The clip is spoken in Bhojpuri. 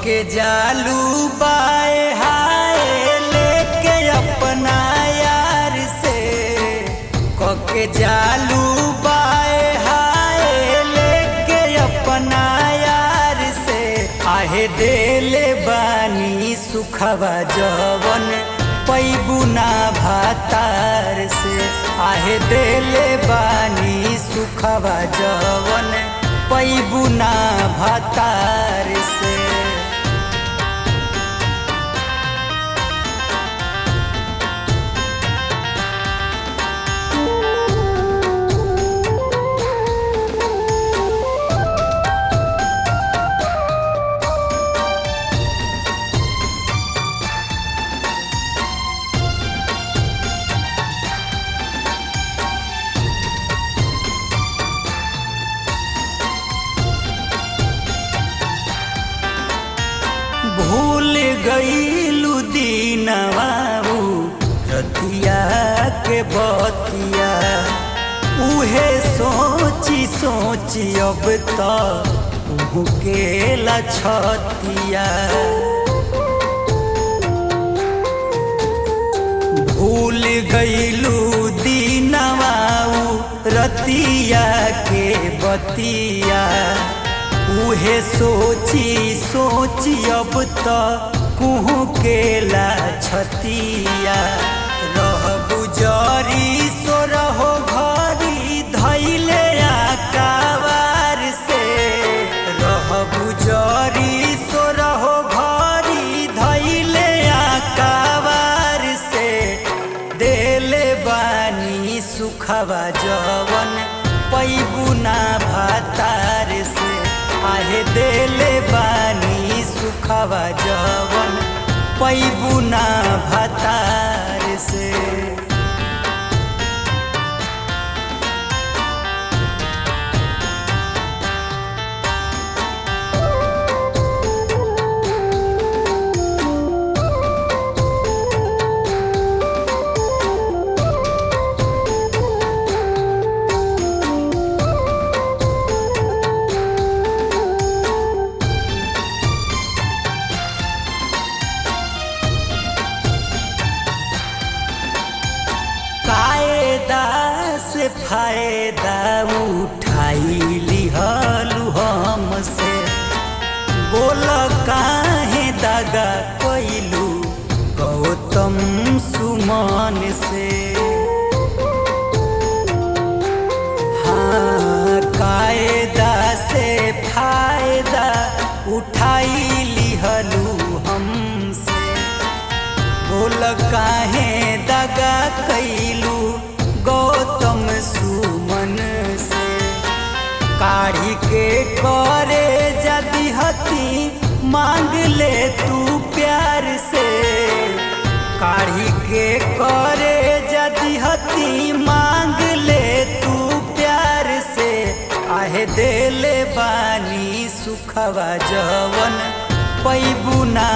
के जालू बाए हाय लेके अपना यार से के जालू बाए हाय लेके अपना यार से आहे देले बानी सुखवा जवन पैबू ना भातार से आहे देले बानी सुखवा जवन पैबू ना भातार से। भूल गईलू दीनवाऊ रतिया के बतिया उहे सोची सोची अब तो के लछतिया। भूल गईलू दीनवाऊ रतिया के बतिया उहे सोची सोची अब तो कुहू के ला छतिया। रह गुजरी सो रहो घरी धैले आकावार से रह गुजरी सो रहो घरी धैले आकावार से देले बानी सुखवा जवन पैबू ना भातार से आहे देले बानी सुखवा जवन पैबू ना भातार से। कायदा से फायदा उठाई लिहलू हमसे बोल काहे दगा कैलू गौतम सुमन से। हाँ कायदा से फायदा उठाई लिहलू हमसे बोल काहे दगा कैलू गौतम सुमन से। काढ़ी के करे जदि हती मांग ले तू प्यार से काढ़ी के करे जदि हती मांग ले तू प्यार से आहे देले बानी सुखवा जवन पैबू ना